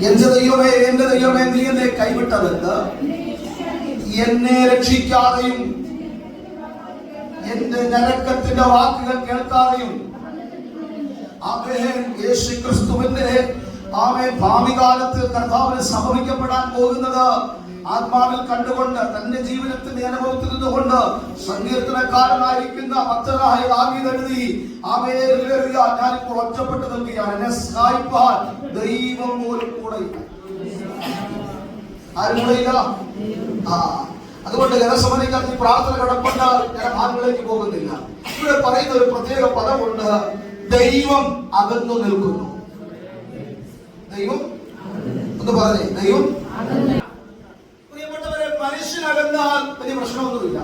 എന്റെ ദൈവമേ നീ എന്നെ കൈവിട്ടതെന്ന് എന്നെ രക്ഷിക്കാതെയും എന്റെ ഞരക്കത്തിന്റെ വാക്കുകൾ കേൾക്കാതെയും. ആമേൻ. യേശുക്രിസ്തുവിന്റെ ഭാവി കാലത്ത് കർത്താവിന് സംഭവിക്കപ്പെടാൻ പോകുന്നത് ആത്മാവിൽ കണ്ടുകൊണ്ട് തന്റെ ജീവിതത്തിന്റെ അനുഭവത്തിൽ നിന്നുകൊണ്ട് സങ്കീർത്തനക്കാരനായിരിക്കുന്ന ഭക്തനായ ദാവീദ് എഴുതി, ഞാനിപ്പോൾ ഒറ്റപ്പെട്ടു നിൽക്കുകയാണ്, എന്നെ സഹായിപ്പാൻ ദൈവം പോലും കൂടെയില്ല. ആരും കൂടെയില്ല. അതുകൊണ്ട് ജനസമനിക്കകത്ത് ഈ പ്രാർത്ഥന കിടപ്പുണ്ട്. ഞാൻ ഭാഗങ്ങളിലേക്ക് പോകുന്നില്ല. ഇവിടെ പറയുന്ന ഒരു പ്രത്യേക പദമുണ്ട്, ദൈവം അകന്നു നിൽക്കുന്നു. ദൈവം എന്ന് പറഞ്ഞേ, ദൈവം. പ്രിയപ്പെട്ടവരെ, മനുഷ്യനകന്നാൽ വലിയ പ്രശ്നമൊന്നുമില്ല.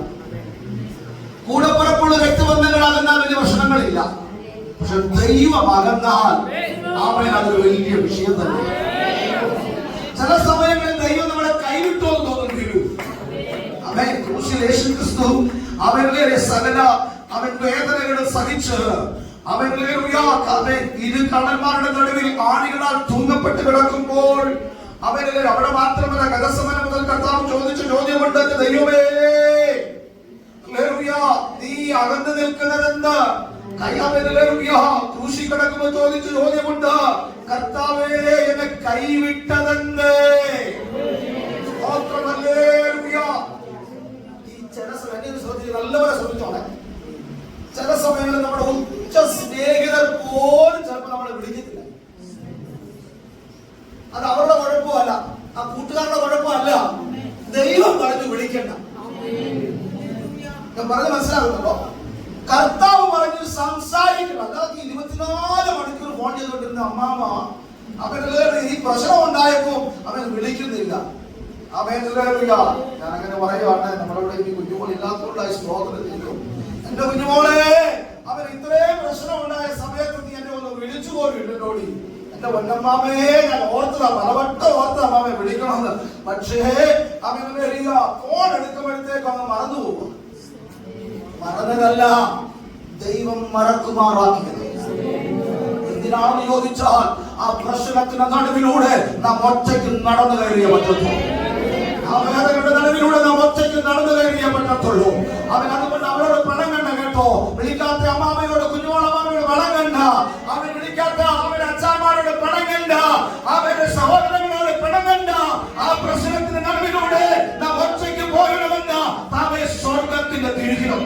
കൂടപ്പുറപ്പുള്ള വ്യക്തിബന്ധങ്ങളകന്നാൽ വലിയ പ്രശ്നങ്ങളില്ല. പക്ഷെ ദൈവം അകന്നാൽ അതൊരു വലിയ വിഷയം തന്നെ. ചില സമയങ്ങളിൽ ദൈവം നമ്മളെ കൈവിട്ടോ എന്ന് തോന്നുന്നു. അവൻ ക്രൂശിൽ യേശുക്രിസ്തു അവന്റെ സകല വേദനകൾ സഹിച്ച് ഇരു കള്ളന്മാരുടെ നടുവിൽ ആണികളാൽ തൂങ്ങപ്പെട്ട് കിടക്കുമ്പോൾ അവിടെ മാത്രമല്ല, ഗതസമന മുതൽ കർത്താവ് ചോദിച്ച ചോദ്യമുണ്ട്, ദൈവമേ നീ അകന്നു നിൽക്കുന്നതെന്ന്. ക്രൂശി കിടക്കുമ്പോൾ ചോദിച്ച ചോദ്യമുണ്ട്, കർത്താവേ എന്നെ കൈവിട്ടതെന്ന്. നല്ലപോലെ ശ്രദ്ധിച്ചോളെ. ചില സമയങ്ങളിൽ നമ്മുടെ ഉച്ച സ്നേഹിതർ പോലും ചിലപ്പോൾ നമ്മളെ വിളിക്കത്തില്ല. അത് അവരുടെ കുഴപ്പമല്ല, ആ കൂട്ടുകാരുടെ കുഴപ്പമല്ല. ദൈവം പറഞ്ഞു വിളിക്കണ്ട. ഞാൻ പറഞ്ഞ് മനസ്സിലാകുന്നുണ്ടോ? കർത്താവ് പറഞ്ഞു സംസാരിക്കണം. അല്ലാതെ 24 മണിക്കൂർ ഫോൺ ചെയ്തുകൊണ്ടിരുന്ന അമ്മാമ ഈ പ്രശ്നം ഉണ്ടായപ്പോ അവൻ വിളിക്കുന്നില്ല. ഞാനങ്ങനെ പറയുവാണ്, നമ്മളിവിടെ ഈ കുഞ്ഞുമോൾ ഇല്ലാത്തതുകൊണ്ടായി സ്തോത്രം ചെയ്യും. എന്റെ കുഞ്ഞുമോളെ, അവൻ ഇത്രയും പ്രശ്നം ഉണ്ടായ സമയത്ത് നീ എന്നെ ഒന്ന് വിളിച്ചു പോലും ഇട്ടോടി. എന്റെ പൊന്നമ്മാമേ, ഞാൻ ഓർത്തതാ, പലവട്ടം ഓർത്ത അമ്മാമെ വിളിക്കണമെന്ന്. പക്ഷേ അവൻ ഫോൺ എടുക്കുമ്പോഴത്തേക്ക് അങ്ങ് മറന്നു പോകും. മറന്നതല്ല, ദൈവം മറക്കുമാറാക്കിയത്. എന്തിനാണെന്ന് ചോദിച്ചാൽ ആ പ്രശ്നത്തിന്റെ നടുവിലൂടെ നാം ഒറ്റയ്ക്ക് നടന്നു കയറിയ പറ്റത്തുള്ളൂ. ആ വേദനയുടെ നടുവിലൂടെ നാം ഒറ്റയ്ക്ക് നടന്നു കയറിയ പറ്റത്തുള്ളൂ. അവൻ അതുകൊണ്ട് അവരോട് പണം കണ്ട കേട്ടോ. വിളിക്കാത്ത അമ്മാമയോട്, കുഞ്ഞുമോളമ്മാമയോട് പണം കണ്ട. അവൻ വിളിക്കാത്ത അവരുടെ അച്ഛന്മാരോട് പണം കണ്ട. അവരുടെ സഹോദരങ്ങളോട് പണം കണ്ട. ആ പ്രശ്നത്തിന്റെ നടുവിലൂടെ നാം ഒറ്റയ്ക്ക് പോകണമെന്ന് താമേ സ്വർഗത്തിന്റെ തിരികണം.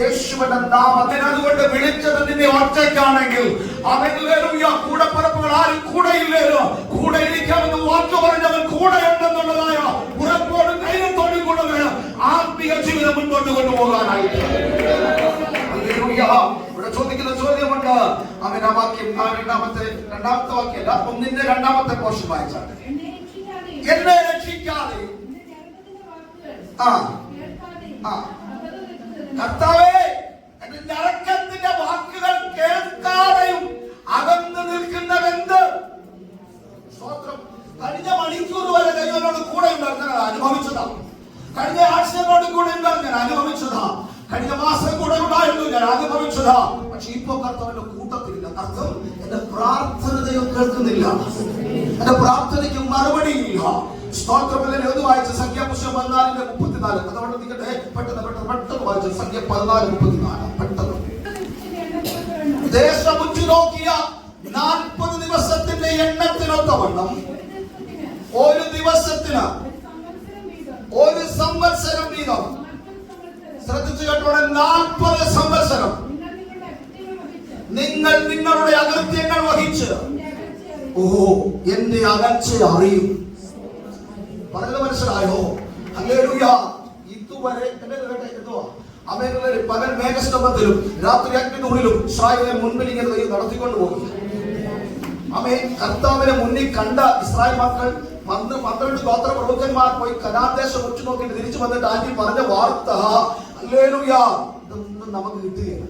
യേശുവിന്റെ നാമത്തിൽ. അതുകൊണ്ട് വിളിച്ചത് നിന്നെ ഒറ്റയ്ക്കാണെങ്കിൽ കൂടപ്പറപ്പുകൾ ആരും കൂടെയില്ലേലോ. കൂടെ ഇരിക്കാമെന്ന് വാക്ക് പറഞ്ഞവൻ കൂടെ ഉണ്ടെന്നുള്ളതായ ഉറപ്പോടും ധൈര്യത്തോടും കൂടെ വേണം ആത്മീയ ജീവിതം മുൻപോട്ട് കൊണ്ടുപോകാനായിട്ട്. ഇവിടെ ചോദിക്കുന്ന ചോദ്യമുണ്ട്. അവൻ ആ വാക്യം രണ്ടാമത്തെ വാക്യമല്ല, 1-ന്റെ 2-ാമത്തെ പോർഷൻ വായിച്ചാണ്. എന്നെ രക്ഷിക്കാതെ കർത്താവേ, എന്റെ ഞരക്കത്തിന്റെ വാക്കുകൾ കേൾക്കാതെയും അകന്നു നിൽക്കുന്നതെന്ത്? സ്തോത്രം. കഴിഞ്ഞ മണിക്കൂർ വരെ ദൈവനോട് കൂടെ ഉണ്ടാകുന്ന അനുഭവിച്ചതാ. കഴിഞ്ഞ ആഴ്ചയോട് കൂടെ ഉണ്ടാകുന്ന ഞാൻ അനുഭവിച്ചതാ. കഴിഞ്ഞ മാസം കൂടെ ഉണ്ടായിരുന്നു ഞാൻ അനുഭവിച്ചതാ. പക്ഷെ ഇപ്പൊ കർത്താവിന്റെ കൂട്ടത്തിലില്ല. അർത്ഥം, എന്റെ പ്രാർത്ഥന ദൈവം കേൾക്കുന്നില്ല. എന്റെ പ്രാർത്ഥനയ്ക്ക് മറുപടിയില്ല. സ്തോത്രമല്ലേ. ഒന്ന് വായിച്ച സംഖ്യാപുസ്തകം 14:34. അതവിടെ നിൽക്കട്ടെ. പെട്ടെന്ന് വായിച്ച സംഖ്യ 14:34. പെട്ടെന്ന്. ദേശം ഉറ്റുനോക്കിയ 40 ദിവസത്തിന്റെ എണ്ണത്തിനൊത്തവണ്ണം ഒരു ദിവസത്തിന് 1 സംവത്സരം വീതം. ശ്രദ്ധിച്ചു കേട്ടോടെ, 40 സംവത്സരം നിങ്ങൾ നിങ്ങളുടെ അകൃത്യങ്ങൾ വഹിച്ച് എന്റെ അകൽച്ച അറിയും. പറഞ്ഞത് മനസ്സിലായോ? ഹല്ലേലൂയ. ഇതുവരെ പകൽ മേഘസ്തംഭത്തിലും രാത്രി അഗ്നിനൂറിലും ഇസ്രായേലിനെ മുൻപിൽ ഇങ്ങനെ നടത്തിക്കൊണ്ടു പോകും. കർത്താവിനെ മുന്നിൽ കണ്ട ഇസ്രായേൽ മക്കൾ 12 ഗോത്ര പ്രഭുക്കന്മാർ പോയി കനാൻ ദേശം ഉച്ചു നോക്കിയിട്ട് തിരിച്ചു വന്നിട്ട് ആന്റി പറഞ്ഞ വാർത്ത, ഹല്ലേലൂയ, ഇതൊന്നും നമുക്ക് കിട്ടുകയില്ല.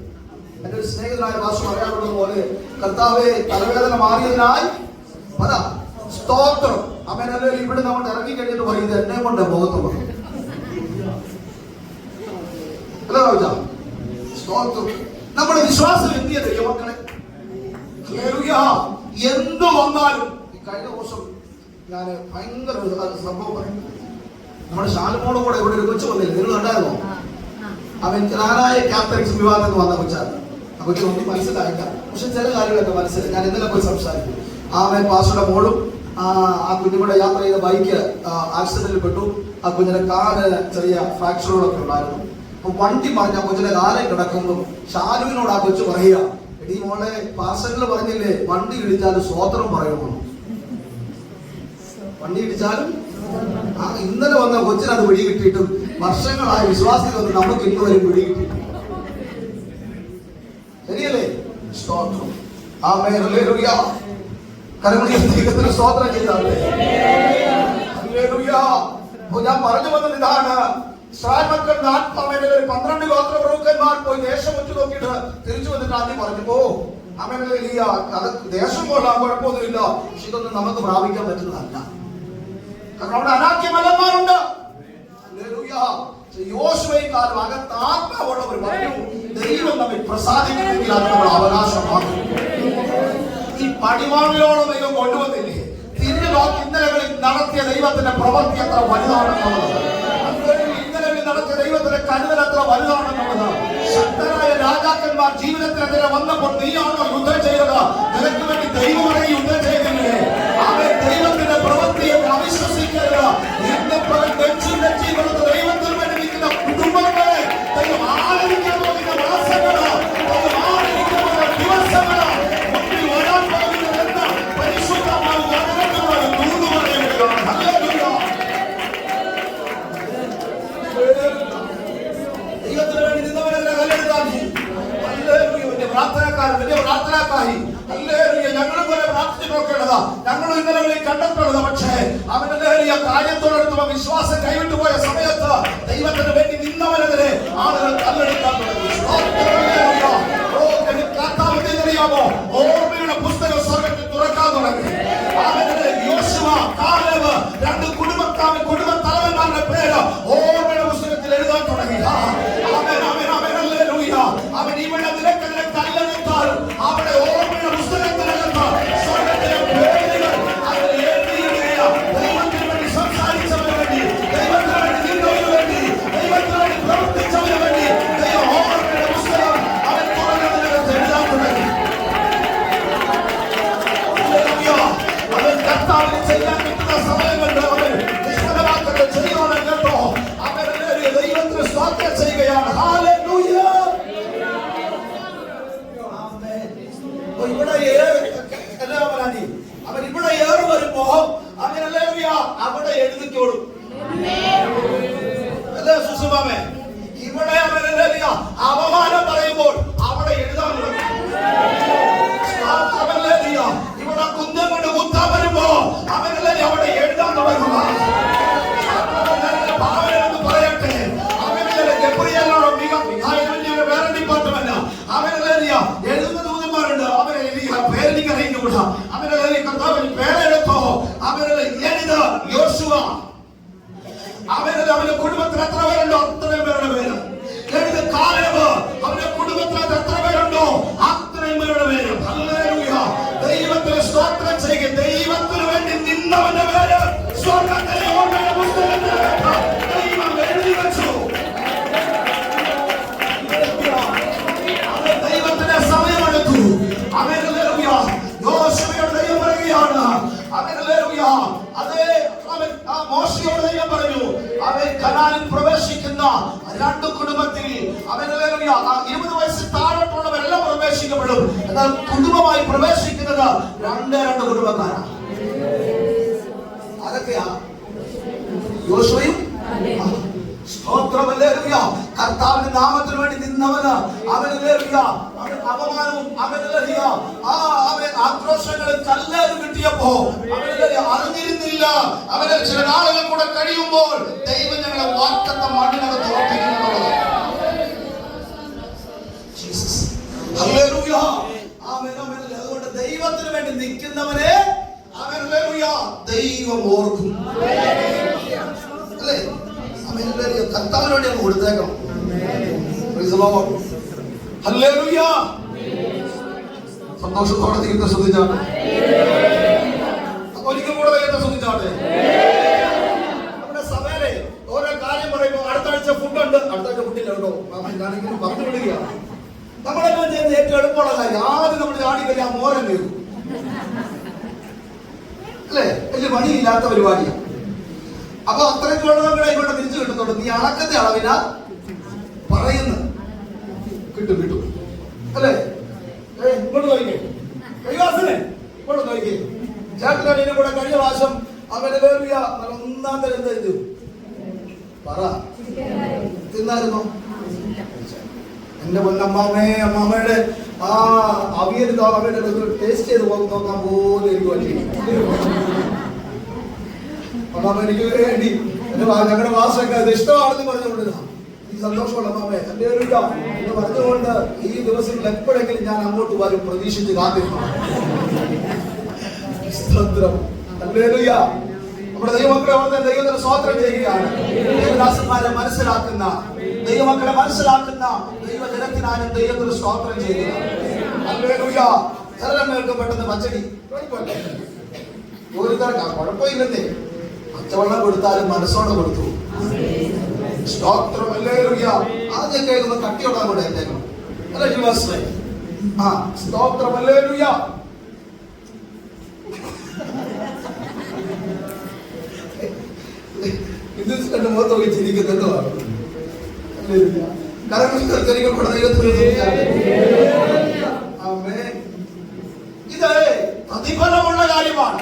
എന്റെ ഒരു സ്നേഹിതനായ ഭാഷ പറയാറുള്ളത് പോലെ, കർത്താവെ തലവേദന മാറിയതിനായി പറ സ്തോത്രം. അവനല്ലേ ഇവിടെ നമ്മൾ ഇറങ്ങി കഴിഞ്ഞിട്ട് പറയുന്നത് എന്നെ കൊണ്ട് ബോധമാണ്. നമ്മുടെ വിശ്വാസം എന്തിയ ദൈവമക്കളെ? എന്ത് വന്നാലും. ഈ കഴിഞ്ഞ ദിവസം ഞാൻ ഭയങ്കര ഒരു സംഭവം പറയും. നമ്മുടെ ശാലുമോളും കൂടെ ഇവിടെ ഒരു കൊച്ചു വന്നില്ല, നിങ്ങൾ കണ്ടായിരുന്നോ? അവൻ ഞാനായ കാത്തലിക്സ് വിവാഹത്തിൽ വന്ന കൊച്ചാണ്. ആ കൊച്ചു ഒന്നും മനസ്സിലായില്ല, പക്ഷെ ചില കാര്യങ്ങളൊക്കെ മനസ്സിലായി. ഞാൻ ഇന്നലെ പോയി സംസാരിക്കും. അവൻ പാസ്റ്ററുടെ മോളും ആ കുഞ്ഞുകൂടെ യാത്ര ചെയ്ത ബൈക്ക് ആക്സിഡന്റിൽ പെട്ടു. ആ കുഞ്ഞിന്റെ കാല് ചെറിയ ഫ്രാക്ചറുകളൊക്കെ ഉണ്ടായിരുന്നു. അപ്പൊ വണ്ടി പറഞ്ഞ കൊച്ചിന്റെ കാലം കിടക്കുമ്പോൾ ഷാലുവിനോട് ആ കൊച്ചു പറയുക, എടീ മോളെ, പാസ്റ്ററിൽ പറഞ്ഞില്ലേ വണ്ടി ഇടിച്ചാലും സ്വോത്രം പറയണം. വണ്ടി ഇടിച്ചാലും ഇന്നലെ വന്ന കൊച്ചിനത് പിടി കിട്ടിയിട്ടും വർഷങ്ങളായ വിശ്വാസികളൊന്നും നമുക്ക് ഇന്ന് വരെ പിടി കിട്ടിയിട്ടില്ല. ശരിയല്ലേ? സ്തോത്രം. ആമേൻ. ഹല്ലേലൂയ. കരമുടിയത്തിന് സ്തോത്രം ചെയ്താലേ. ഹല്ലേലൂയ. ഞാൻ പറഞ്ഞു വന്നത് ഇതാണ്. ഇസ്രായേൽ മക്കളുടെ ആത്മാവിൽ 12 ഗോത്രപ്രമുഖന്മാർ പോയി ദേശം വെച്ച് നോക്കിയിട്ട് തിരിച്ചു വന്നിട്ട് ആദ്യം പറഞ്ഞു, ഓ അങ്ങനെ അത് ദേശം കൊള്ളാൻ കുഴപ്പമൊന്നുമില്ല, പക്ഷെ ഇതൊന്നും നമുക്ക് പ്രാപിക്കാൻ പറ്റുന്നതല്ല. കാരണം അവിടെ അനാക്യമലന്മാരുണ്ട്. യോശുവയെക്കാളും അകത്ത് ആത്മാവുള്ളവർ പറഞ്ഞു, ദൈവം നമ്മെ പ്രസാദിക്കുന്നെങ്കിൽ അത് നമ്മൾ അവകാശമാകും. ഈ പടിവാങ്ങിലോളം ദൈവം കൊണ്ടുവന്നില്ലേ? തിരിഞ്ഞു നോക്കി ഇന്നലകളിൽ നടത്തിയ ദൈവത്തിന്റെ പ്രവൃത്തി എത്ര വലുതാണെന്നുള്ളത്, ഇന്നലകളിൽ നടത്തിയ ദൈവത്തിന്റെ കരുതൽ എത്ര വലുതാണെന്നുള്ളത്. ശക്തരായ രാജാക്കന്മാർ ജീവിതത്തിനെതിരെ വന്നപ്പോൾ നീയാണോ യുദ്ധം ചെയ്തത്? നിനക്ക് വേണ്ടി ദൈവമായി യുദ്ധം ചെയ്തില്ലേ? അവൻ ദൈവത്തിന്റെ പ്രവൃത്തിയെ അവിശ്വസിക്കരുത്. ദൈവത്തിന് വേണ്ടി നിൽക്കുന്ന കുടുംബങ്ങളെ ദൈവം ആദരിക്കാൻ പോകുന്ന മാസങ്ങള്, ദൈവം ആദരിക്കാൻ പോകുന്ന ദിവസങ്ങള്, മുന്നിൽ വരാൻ പോകുന്നതെന്ന് പരിശുദ്ധമായി വചനത്തിലൂടെ ദൂത് പറയുകയാണ്. ഹല്ലേലൂയ. ദൈവത്തിന് വേണ്ടി നിന്നവരെല്ലാം കല്ലെടുത്താക്കി. ഹല്ലേലൂയ. വലിയ പ്രാർത്ഥനക്കാരൻ, വലിയ പ്രാർത്ഥനക്കാരി. ഹല്ലേലൂയ. ഞങ്ങളും പോലെ പ്രാർത്ഥിച്ചു നോക്കേണ്ടതാ, ഞങ്ങളും ഇന്നലെ കണ്ടെത്തുള്ളത്. പക്ഷേ അവന്റെ കാര്യത്തോടടുത്തുള്ള വിശ്വാസം കൈവിട്ടുപോയ സമയത്ത് ദൈവത്തിന് വേണ്ടി നിന്നവനെതിരെ ആളുകൾ കല്ലെടുക്കാൻ തുടങ്ങി. അറിയാമോ? ഓർമ്മയുടെ പുസ്തകം സ്വർഗത്തിൽ തുറക്കാൻ തുടങ്ങി. യോശുവ, കാലേബ്, 2 കുടുംബ തലവന്മാരുടെ പേര് ഓർമ്മയുടെ പുസ്തകത്തിൽ എഴുതാൻ തുടങ്ങി. അവൻ ഇവിടെ നിനക്കെതിരെ കല്ലെടുത്താൽ അവിടെ ഓർമ്മയുടെ പുസ്തകത്തിനകത്ത് സ്വർഗത്തിലെ പേരുകൾ അവൻ എഴുതിയിടുകയാണ്. ദൈവത്തിന് വേണ്ടി സംസാരിച്ചവന് വേണ്ടി, ദൈവത്തിന് വേണ്ടി നിന്നവന് വേണ്ടി, ദൈവത്തിന് വേണ്ടി പ്രവർത്തിച്ചവന് വേണ്ടി ദൈവം ഓർമ്മയുടെ പുസ്തകം അവൻ തുറന്നതിനകത്ത് എഴുതാൻ തുടങ്ങി. അവൻ കർത്താവിന് ചെയ്യാൻ കിട്ടുന്ന സമയങ്ങളിൽ അവൻ നിഷ്ഫലമാക്കട്ടെ ചെയ്യണം കേട്ടോ. അവൻ ദൈവത്തിന് സ്തോത്രം ചെയ്യുകയാണ്. ഹല്ലേലൂയ. അവൻ ഇവിടെ ഏറി വരുമ്പോ അങ്ങനെ അവിടെ എഴുതിക്കോളും. അല്ലേ സുസുമാമേ? ഇവിടെ അവൻ അപമാനം പറയുമ്പോൾ അവിടെ എഴുതാൻ തുടങ്ങി. ഇവിടെ കുന്തം കൊണ്ട് കുത്താൻ വരുമ്പോ അവനല്ലേ അവിടെ എഴുതാൻ തുടങ്ങുക. ഭാവനെന്ന് പറയട്ടെ, അവനല്ലേ ഗബ്രിയേലിനോട് മിഖായേലിന്റെ വേറെ ഡിപ്പാർട്ട്മെന്റ് അവനല്ലേ എഴുതുന്ന ദൂതന്മാരുണ്ട്. അവരെ പേരെനിക്ക് അറിയിക്കൂടാ. അവനല്ലേ കർത്താവിന് പേരെടുത്തോ, അവനല്ലേ എഴുത യോശുവ. അവനല്ലേ അവന്റെ കുടുംബത്തിൽ എത്ര പേരുണ്ടോ അത്രയും പേരുടെ പേര് എഴുത്. കാലേബ്, അവന്റെ കുടുംബത്തിനകത്ത് എത്ര പേരുണ്ടോ അത്രയും പേരുടെ പേര്. ഹല്ലേലൂയ. ദൈവത്തിന് സ്തോത്രം ചെയ്യുക. ദൈവത്തിന് വേണ്ടി നിന്നവന്റെ പേര് സ്വർഗ്ഗത്തിലെ ഓർമ്മയുടെ പുസ്തകത്തിനകത്ത് ദൈവം എഴുതി വെച്ചു. ദൈവത്തിന്റെ സമയമെടുത്തു. ഹല്ലേലൂയ. യോശുവയോട് ദൈവം പറയുകയാണ്. ഹല്ലേലൂയ. അതേ അവൻ മോശയോട് ദൈവം പറഞ്ഞു, അവൻ കനാനിൽ പ്രവേശിക്കുന്ന 2 കുടുംബത്തിൽ അവൻ 20 വയസ്സിൽ താഴോട്ടുള്ളവരെല്ലാം പ്രവേശിക്കപ്പെടും. എന്നാൽ കുടുംബമായി പ്രവേശിക്കുന്നത് 2 കുടുംബക്കാരാണ്. അതൊക്കെയാ യോശുവയും. സ്തോത്രമല്ലേലൂയ. കർത്താവിന്റെ നാമത്തിന് വേണ്ടി നിന്നവന് അവനല്ലേലൂയ അപമാനവും അവനല്ലേലൂയ അവൻ ആക്രോശങ്ങളും കല്ലേറും കിട്ടിയപ്പോ അവനല്ലേലൂയ അറിഞ്ഞിരുന്നില്ല. അവനെ ചില നാളുകൾ കൂടെ കഴിയുമ്പോൾ ദൈവം ഞങ്ങളെ വാക്കത്തെ മണ്ണിനകത്ത് ഉറപ്പിക്കുന്നുള്ളത്. ഹല്ലേലൂയ. അതുകൊണ്ട് ദൈവത്തിന് വേണ്ടി നിൽക്കുന്നവനെ അവനല്ലേലൂയ ദൈവം ഓർക്കും. അല്ലേ? കർത്താവിന് വേണ്ടി അങ്ങ് കൊടുത്തേക്കണം. ഹല്ലേലൂയ. സന്തോഷത്തോടെ തീർത്ത് ശ്രദ്ധിച്ചാണ്. ഇങ്ങനെ പറഞ്ഞു വിടുകയാണ്. നമ്മളെല്ലാം ചെയ്യുന്ന ഏറ്റവും എളുപ്പമുള്ള കാര്യം, ആദ്യം നമ്മൾ ചാടിക്കല്ലേ ആ മോരം കയറും അല്ലേ? വലിയ പണിയില്ലാത്ത പരിപാടിയാണ്. അപ്പൊ അത്രയ്ക്ക് വെള്ളം ഇവിടെ തിരിച്ചു കിട്ടത്തുള്ളൂ. നീ അളക്കത്തെ അളവിനാ പറയുന്നു കിട്ടും അല്ലേ? ഇങ്ങോട്ട് നോക്കിക്കേ, കൈവാസനെ ഇങ്ങോട്ട് നോക്കിക്കേ. ചേട്ടനടിയുടെ കൂടെ കഴിഞ്ഞ പ്രാവശ്യം അവന്റെ വേറിയ ഒന്നാം തരം എന്താ ഇത് പറ തിന്നായിരുന്നോ? എന്റെ പൊന്നമ്മാമേ, അമ്മാമ്മയുടെ ആ അവിയൽ അവരുടെ ടേസ്റ്റ് ചെയ്ത് നോക്കാൻ പോലും എനിക്ക് പറ്റി. അമ്മാമ എനിക്ക് വേണ്ടി ഞങ്ങളുടെ വാസൊക്കെ അത് ഇഷ്ടമാണെന്ന് പറഞ്ഞുകൊണ്ട് ഈ സന്തോഷമുള്ള അമ്മാമേ എന്റെ ഒരു എന്ന് പറഞ്ഞുകൊണ്ട് ഈ ദിവസങ്ങളിൽ എപ്പോഴെങ്കിലും ഞാൻ അങ്ങോട്ട് വരും പ്രതീക്ഷിച്ച് കാത്തിരുന്നു. നമ്മുടെ ദൈവമക്കളെ വന്ന് ദൈവത്തിന് സ്തോത്രം ചെയ്യുകയാണ്. ദൈവദാസന്മാരെ മനസ്സിലാക്കുന്ന ദൈവമക്കളെ മനസ്സിലാക്കുന്ന ദൈവജനത്തിനാരും ദൈവത്തിന് സ്തോത്രം ചെയ്യുക. ഹല്ലേലൂയ. ചിലർക്ക് പെട്ടെന്ന് പച്ചടി ഒരു തരക്കാം, കുഴപ്പമില്ലെന്നേ. പച്ചവെള്ളം കൊടുത്താലും മനസ്സോടെ കൊടുത്തു. സ്തോത്രം. ഹല്ലേലൂയ. ആദ്യം കേൾക്കുന്ന കട്ടിയോടാൻ കൂടെ ഏറ്റേക്കണം അല്ല ജീവാശ്രയ. ആ സ്തോത്രം. ഹല്ലേലൂയ. ഇത് കണ്ട് മുഖത്ത് നോക്കി ചിരിക്കുന്നുണ്ടോ? ഇത് പ്രതിഫലമുള്ള കാര്യമാണ്.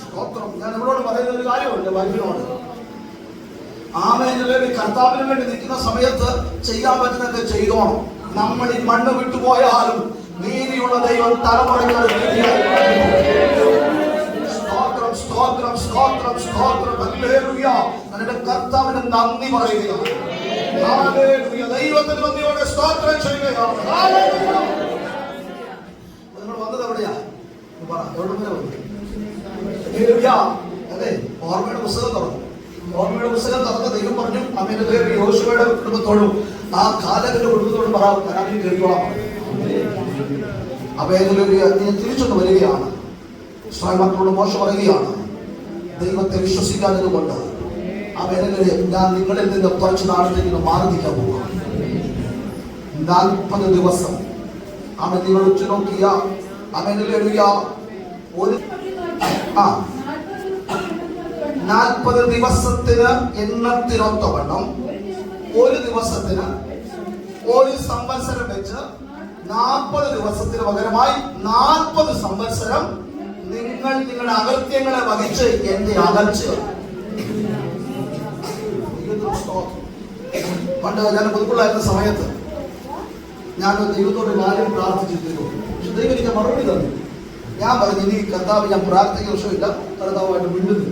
സ്തോത്രം. ഞാൻ നമ്മളോട് പറയുന്ന ഒരു കാര്യമുണ്ട് ബൈബിളിനോട്. ആമേന് വേണ്ടി കർത്താവിന് വേണ്ടി നിൽക്കുന്ന സമയത്ത് ചെയ്യാൻ പറ്റുന്നതൊക്കെ ചെയ്തോണം. നമ്മൾ ഈ മണ്ണ് വിട്ടുപോയാലും നീതിയുള്ള ദൈവം തലമുറകൾ സ്തോത്രം സ്തോത്രം സ്തോത്രം. ഹല്ലേലൂയ. അതിന്റെ കർത്താവിന് നന്ദി പറയുകയാണ്. ഹല്ലേലൂയ. ദൈവത്തിന് നന്ദിയോടെ സ്തോത്രം ചെയ്യുകയാണ്. ഹല്ലേലൂയ. നിങ്ങൾ വന്നത് എവിടെയാ? പറ, എവിടെ വരെ വന്നു? ഹല്ലേലൂയ. അതെ, ഓർമ്മയുടെ പുസ്തകം തുറന്നു. ഓർമ്മയുടെ പുസ്തകം തുറന്ന് ദൈവം പറഞ്ഞു അമ്മയുടെ യോശുവയുടെ കുടുംബത്തോടും ആ കാലത്തിന്റെ കുടുംബത്തോടും പറയാൻ കേൾക്കോളാം. അപ്പൊ ഞാൻ തിരിച്ചൊന്ന് വരികയാണ്. സ്വയം മക്കളോട് മോശം പറയുകയാണ്, ദൈവത്തെ വിശ്വസിക്കാത്തത് കൊണ്ട് അവരെ ഞാൻ നിങ്ങളിൽ നിന്ന് കുറച്ച് നാളത്തേക്ക് മാറി നിൽക്കാൻ പോവുക. 40 ദിവസം അവൻ നിങ്ങൾ ഉറ്റുനോക്കിയ അവനിൽ ഒരു 40 ദിവസത്തിന് എണ്ണത്തിനൊത്തവണ്ണം ഒരു ദിവസത്തിന് ഒരു സംവത്സരം വെച്ച് 40 ദിവസത്തിന് പകരമായി 40 സംവത്സരം നിങ്ങൾ നിങ്ങളുടെ അകൃത്യങ്ങളെ വഹിച്ച് എന്റെ അകൽച്ച. പണ്ട് ഞാൻ പുതുക്കുള്ളായിരുന്ന സമയത്ത് ഞാൻ ദൈവത്തോട് കാര്യം പ്രാർത്ഥിച്ചിരുന്നു. പക്ഷെ ദൈവം എനിക്ക് മറുപടി തന്നു. ഞാൻ പറഞ്ഞു, ഇനി കർത്താവ് ഞാൻ പ്രാർത്ഥിക്കുന്ന വിഷയമില്ല, കർത്താവുമായിട്ട് മിണ്ടുന്നു.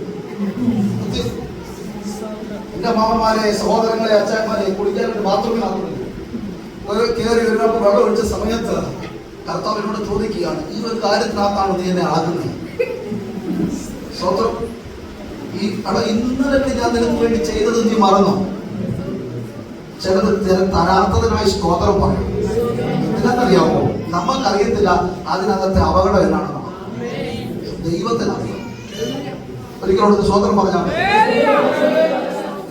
എന്റെ മാമന്മാരെ, സഹോദരങ്ങളെ, അച്ഛന്മാരെ കുളിക്കാനായിട്ട് ബാത്റൂമിലാക്കുന്നില്ല. കയറി വരുമ്പോൾ വെള്ളം ഒഴിച്ച സമയത്ത് കർത്താവിനോട് ചോദിക്കുകയാണ്, ഈ ഒരു കാര്യത്തിനകത്താണ് നീ എന്നെ ആകുന്നത്? സ്വന്തം ഈ ഇന്നലെ ഞാൻ നിനക്ക് വേണ്ടി ചെയ്തത് നീ മറന്നോ? ചിലത് തരാത്തതിനായി സ്തോത്രം പറയും. എന്തിനാണെന്നറിയാമോ? നമുക്കറിയത്തില്ല അതിനകത്തെ അപകടം എന്നാണ്. ദൈവത്തിനറിയാം. ഒരിക്കലും സ്തോത്രം പറഞ്ഞാൽ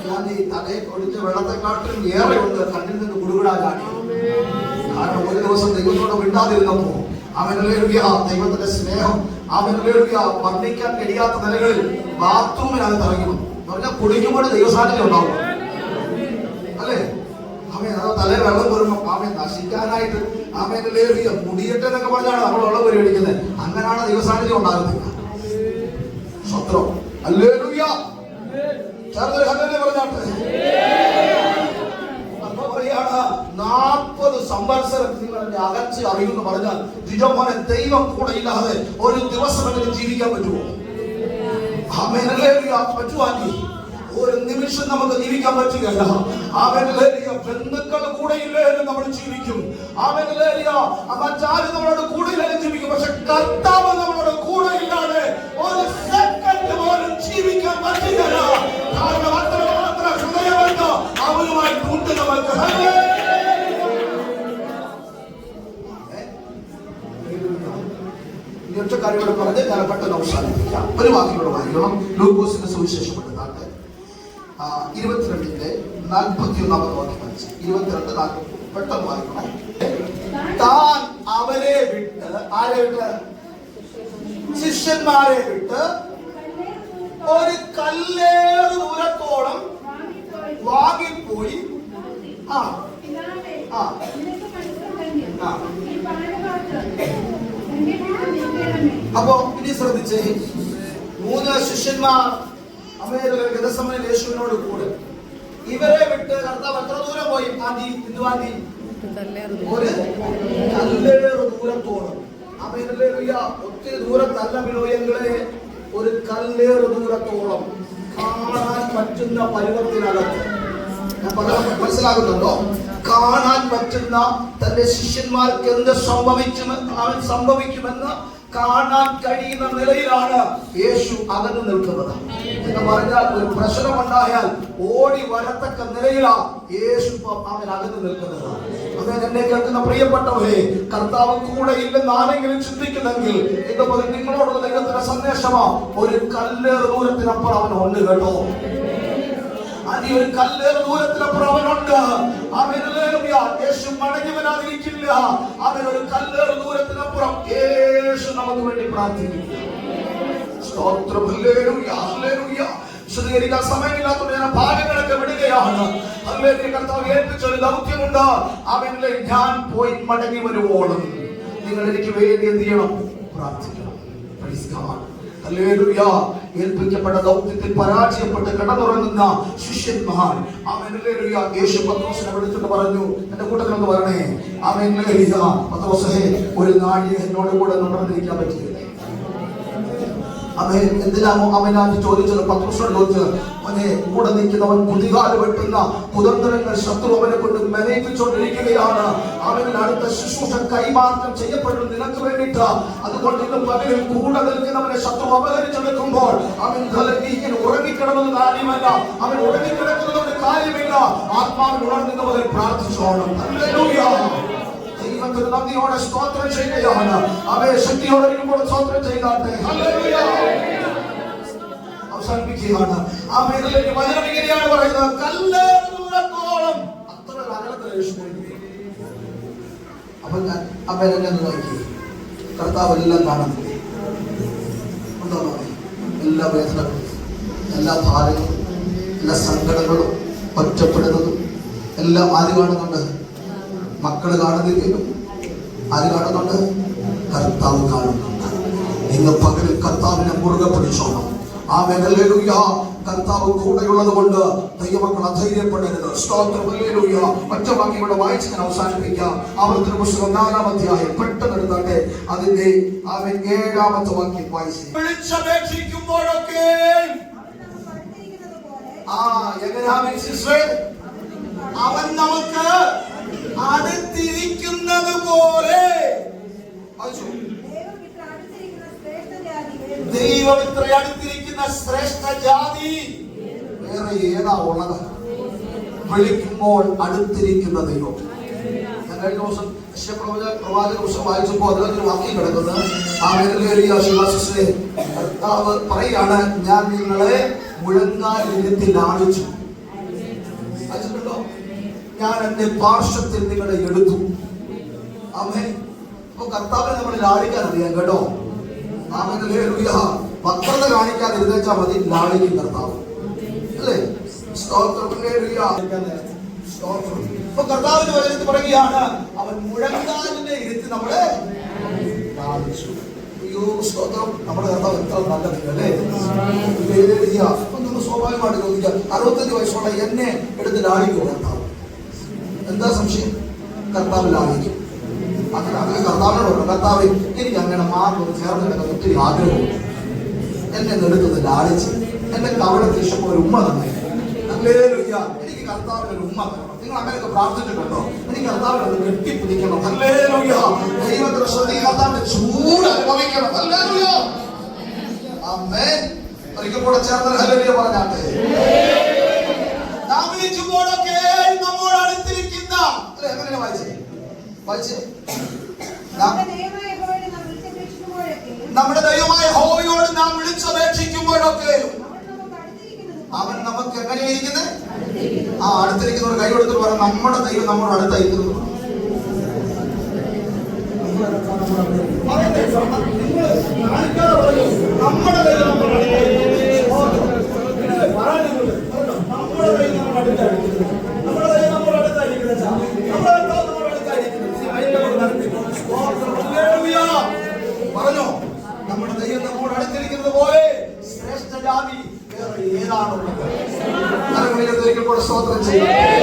ഞാൻ ഈ തലയെ ഒഴിച്ച വെള്ളത്തെക്കാട്ടിലും ഏറെ ഉണ്ട് കണ്ണിൽ നിന്ന് കുടുകുടാകാണ്. കാരണം ഒരു ദിവസം ദൈവത്തോട് വിടാതിരുന്നപ്പോ ദൈവത്തിന്റെ സ്നേഹം വർണ്ണിക്കാൻ കഴിയാത്ത നിലകളിൽ ബാത്റൂമിനകത്ത് ഇറങ്ങി പറഞ്ഞാൽ കുടിക്കുമ്പോൾ ദൈവസാന്നിധ്യം ഉണ്ടാവും അല്ലേ? തലേ വെള്ളം വരുമ്പോ നശിക്കാനായിട്ട് മുടിയട്ടെ എന്നൊക്കെ പറഞ്ഞാണ് നമ്മൾ വെള്ളം പരിപാടിക്കുന്നത്. അങ്ങനെയാണ് ദൈവസാന്നിധ്യം ഉണ്ടാകുന്നില്ല. സ്വത്രം. ഹല്ലേലൂയ. ചേർന്നൊരു ഹല്ലേലൂയ പറഞ്ഞാട്ടെ. 40 സംവത്സരം നിങ്ങൾ എന്റെ അകൽച്ച അറിയുമെന്ന് പറഞ്ഞാൽ ജിജോമോനെ ദൈവം കൂടെ ഇല്ലാതെ ഒരു ദിവസം എങ്ങനെ ജീവിക്കാൻ പറ്റുമോ? പറ്റുവാങ്ങി ഒരു നിമിഷം നമുക്ക് ജീവിക്കാൻ പറ്റുകയല്ല. ബന്ധുക്കൾ കൂടെ ഇല്ലാലും നമ്മൾ ജീവിക്കും. മറ്റാരും നമ്മളോട് കൂടെ ഇല്ലാതെ ജീവിക്കും. പക്ഷെ കർത്താവ് നമ്മളോട് കൂടെ ഇല്ലാതെ ഒരു സെക്കൻഡ് പോലും ജീവിക്കാൻ പറ്റുകയില്ല. കാരണം അത്രമാത്രം ഹൃദയമെന്ന് അവരുമായി കൂട്ട് നമുക്ക്. ഒറ്റ കാര്യങ്ങളോട് പറഞ്ഞ് ഞാൻ പെട്ടെന്ന് അവസാനിപ്പിക്കാം. ഒരു വാക്കിലൂടെ വായിക്കണം. ലൂക്കോസിന്റെ സുവിശേഷപ്പെട്ട 22:41 വാക്യം. 22-40 പെട്ടെന്ന് വായിക്കണം. താൻ അവരെ വിട്ട്, ആരെ വിട്ട്? ശിഷ്യന്മാരെ വിട്ട് ഒരു കല്ലേറ് ദൂരത്തോളം വാങ്ങിപ്പോയി. അപ്പോ ഇനി ശ്രദ്ധിച്ചേ, 3 ശിഷ്യന്മാർ ഗെത്സമനിൽ യേശുവിനോട് കൂടെ. ഇവരെ വിട്ട് കർത്താവ് എത്ര ദൂരം പോയി? ഒരു കല്ലേറ് ദൂരത്തോളം. ഒത്തിരി ദൂരത്തല്ല ബിനോയങ്ങളെ, ഒരു കല്ലേറ് ദൂരത്തോളം കാണാൻ പറ്റുന്ന പരുവത്തിനകത്ത്. ഞാൻ പറയാൻ മനസ്സിലാകുന്നുണ്ടോ? കാണാൻ പറ്റുന്ന തന്റെ ശിഷ്യന്മാർക്ക് എന്ത് സംഭവിക്കുമെന്ന് കാണാൻ കഴിയുന്ന നിലയിലാണ് യേശു അകന്നു നിൽക്കുന്നത്. എന്ന് പറഞ്ഞാൽ ഒരു പ്രശ്നമുണ്ടായാൽ ഓടി വരത്തക്ക നിലയിലാണ് യേശു അവൻ അകന്നു നിൽക്കുന്നത്. അവൻ എന്നെ കേൾക്കുന്ന പ്രിയപ്പെട്ടവരെ, കർത്താവ് കൂടെ ഇല്ലെന്ന് ആരെങ്കിലും ചിന്തിക്കുന്നെങ്കിൽ ഇതുപോലെ നിങ്ങളോടുള്ള ദൈവത്തിന്റെ സന്ദേശമാ. ഒരു കല്ലേറ് ദൂരത്തിനപ്പുറം അവൻ ഉണ്ട് കേട്ടോ. ഒരു കല്ലേറ് ദൂരത്തിനപ്പുറം അവനുണ്ട്. യേശു മടങ്ങി വരാതിരിക്കില്ല. അവൻ ഒരു കല്ലേറ് ദൂരത്തിനപ്പുറം. യേശു നമുക്ക് വേണ്ടി പ്രാർത്ഥിക്കുന്നു. സ്തോത്രം. Hallelujah, hallelujah. വിശദീകരിക്കാൻ സമയമില്ലാത്തതുകൊണ്ട് ഞാൻ ഭാഗങ്ങളൊക്കെ വിടുകയാണ്. കർത്താവ് ഏൽപ്പിച്ച ഒരു ദൗത്യമുണ്ട്. അവനിലെ ഞാൻ പോയി മടങ്ങി വരുവോളം നിങ്ങൾ എനിക്ക് വേണ്ടി എന്ത് ചെയ്യണം? പ്രാർത്ഥിക്കണം. Praise God. ഹല്ലേലൂയ. ഏൽപ്പിക്കപ്പെട്ട ദൗത്യത്തിൽ പരാജയപ്പെട്ട് കിടന്നുറങ്ങുന്ന ശിഷ്യന്മാർ, ഹല്ലേലൂയ, യേശു പത്രോസിനെ വിളിച്ചിട്ട് പറഞ്ഞു, എന്റെ കൂട്ടത്തിലൊന്ന് വരണേ. ഹല്ലേലൂയ, പത്രോസേ, ഒരു നാഴിക എന്നോട് കൂടെ നടന്നിരിക്കാൻ പറ്റിയില്ലേ? അവൻ എന്തിനാമോ അവനാണ് ചോദിച്ചത്. പത്രോസിനോട് ചോദിച്ചത്, അവനെ കൂടെ നിൽക്കുന്നവൻ കുതികാല് വെട്ടുന്ന കുതന്ത്രങ്ങൾ ശത്രു അവനെ കൊണ്ട് മെനയിപ്പിച്ചുകൊണ്ടിരിക്കുകയാണ്. അവനിൽ അടുത്ത ശുശ്രൂഷ കൈമാറ്റം ചെയ്യപ്പെടും നിനക്ക് വേണ്ടിയിട്ട്. അതുകൊണ്ട് ഇന്ന് പകരം കൂടെ നിൽക്കുന്നവനെ ശത്രു അപഹരിച്ചെടുക്കുമ്പോൾ അവൻ ഇങ്ങനെ ഉറങ്ങിക്കിടന്നത് കാര്യമല്ല. അവൻ ഉറങ്ങിക്കിടക്കുന്നത് കാര്യമില്ല. ആത്മാവിൽ ഉണർന്നുന്നവരെ പ്രാർത്ഥിച്ചോണം. ഹല്ലേലൂയ. ദൈവത്തിന് നന്ദിയോടെ സ്തോത്രം ചെയ്യുകയാണ്. അവയെ ശക്തിയോടെ സ്തോത്രം ചെയ്താട്ടെ. ഹല്ലേലൂയ. അവസാനിപ്പിക്കുകയാണ്. ആ മേഖലയിലേക്ക് വചനം ഇങ്ങനെയാണ് പറയുന്നത്, കല്ലേറ് ദൂരത്തോളം. അത്ര അകലത്തിൽ യേശു പോയി. അപ്പൊ ഞാൻ അമ്മേനെ നോക്കി, കർത്താവ് എല്ലാം കാണുന്നില്ലേ? ഉണ്ടോ? എല്ലാ വേദനകളും, എല്ലാ ഭാരങ്ങളും, എല്ലാ സങ്കടങ്ങളും, ഒറ്റപ്പെടുന്നതും എല്ലാം ആര് കാണുന്നുണ്ട്? മക്കള് കാണുന്നില്ലല്ലോ. ആര് കാണുന്നുണ്ട്? കർത്താവ് കാണുന്നുണ്ട്. ഇന്ന് പകലിൽ കർത്താവിനെ മുറുകെ പിടിച്ചോണം. ആ ഹല്ലേലൂയ. കർത്താവ് കൂടെയുള്ളത് കൊണ്ട് ദൈവമക്കൾ അധൈര്യപ്പെടരുത്. സ്തോത്രം. ഹല്ലേലൂയ. ഒറ്റ വാക്യം ഇവിടെ വായിച്ച് ഞാൻ അവസാനിപ്പിക്കാം. ആവർത്തന പുസ്തകം 4-ാം അധ്യായം പെട്ടെന്ന് എടുത്താട്ടെ. അതിന്റെ 7-ാമത്തെ വാക്യം വായിച്ച്. വിളിച്ചപേക്ഷിക്കുമ്പോഴൊക്കെ അവൻ നമുക്ക് അടുത്തിരിക്കുന്നത് പോലെ. ദൈവം ഇത്ര അടുത്തിരിക്കുന്ന ശ്രേഷ്ഠ ജാതി വേറെ ഏതാ ഉള്ളത്? വിളിക്കുമ്പോൾ അടുത്തിരിക്കുന്ന ദൈവം. ഞാൻ കഴിഞ്ഞ ദിവസം പ്രവാചക പുസ്തകം വായിച്ചപ്പോൾ അതിലൊരു വാക്യം കിടക്കുന്നത്, കർത്താവ് പറയാണ്, ഞാൻ നിങ്ങളെ മുഴങ്കാലിരുത്തി ലാളിച്ചു. വായിച്ചിട്ടുണ്ടോ? ഞാൻ എന്റെ പാർശ്വത്തിൽ നിങ്ങളെ എടുത്തു. ആമേൻ. അപ്പൊ കർത്താവിനെ നമ്മൾ ലാളിക്കാൻ അറിയാം കേട്ടോ. ആമേൻ. ഹല്ലേലൂയ. വക്രത കാണിക്കാതിരുന്നേച്ചാൽ മതി, ലാളിക്കും കർത്താവ്, അല്ലേ? സ്തോത്രം. ഹല്ലേലൂയ. സ്തോത്രം. അപ്പൊ കർത്താവിന്റെ വചനത്തിൽ പറയുകയാണ്, അവൻ മുഴങ്കാലിനെ ഇരുത്തി നമ്മളെ ലാളിച്ചു. അയ്യോ സ്തോത്രം. നമ്മുടെ കർത്താവ് എത്ര നല്ലതല്ലേ? നമ്മൾ സ്വാഭാവികമായിട്ട് ചോദിക്കുക, 65 വയസ്സുള്ള എന്നെ എടുത്ത് ലാളിക്കും കർത്താവ്? എന്താ സംശയം? കർത്താവ് ലാളിക്കും. അങ്ങനെ കർത്താവിനോട്, കർത്താവ് എനിക്ക് അങ്ങനെ മാർഗം ചേർന്ന് കിടക്കുന്ന ഒത്തിരി ആഗ്രഹമുണ്ട്, എന്നെ എടുത്തത് ലാളിച്ച് എന്റെ കവളത്തിൽ ഇഷ്ടം ഒരു ഉമ്മ തന്നെ. ഹല്ലേലൂയ. എനിക്ക് കർത്താവിന് ഒരു ഉമ്മ തരണം. നിങ്ങൾ അങ്ങനെയൊക്കെ പ്രാർത്ഥിച്ചിട്ടുണ്ടോ? എനിക്ക് കർത്താവിനെ ഒന്ന് കെട്ടിപ്പിടിക്കണം. ഹല്ലേലൂയ. ദൈവത്തിന്റെ ശ്രദ്ധ കർത്താവിന്റെ ചൂട് അനുഭവിക്കണം. ഹല്ലേലൂയ. ആമേൻ. ഒരിക്കൽ കൂടെ ചേർന്ന് ഹല്ലേലൂയ പറഞ്ഞാട്ടെ. നാം വിളിക്കുമ്പോഴൊക്കെ നമ്മോട് അടുത്തിരിക്കുന്ന, അല്ലെ? അങ്ങനെ വായിച്ചേ, വായിച്ചേ. നമ്മുടെ ദൈവമായ യഹോവയോട് നാം വിളിച്ചപേക്ഷിക്കുമ്പോഴൊക്കെ അവൻ നമുക്ക് എങ്ങനെയിരിക്കുന്നത്? ആ അടുത്തിരിക്കുന്നവർ കൈ കൊടുത്തിട്ട് പറയാം, നമ്മുടെ ദൈവം നമ്മുടെ അടുത്തായിരിക്കുന്നു. നമ്മുടെ ദൈവം നമ്മുടെ പറഞ്ഞോ, നമ്മുടെ ദൈവം നമ്മോട് അടുത്തിരിക്കുന്നത് പോലെ ശ്രേഷ്ഠ ജാതി വേറെ ഏതാണുള്ളത്? ഒരിക്കൽ കൂടെ സ്തോത്രം ചെയ്യാം.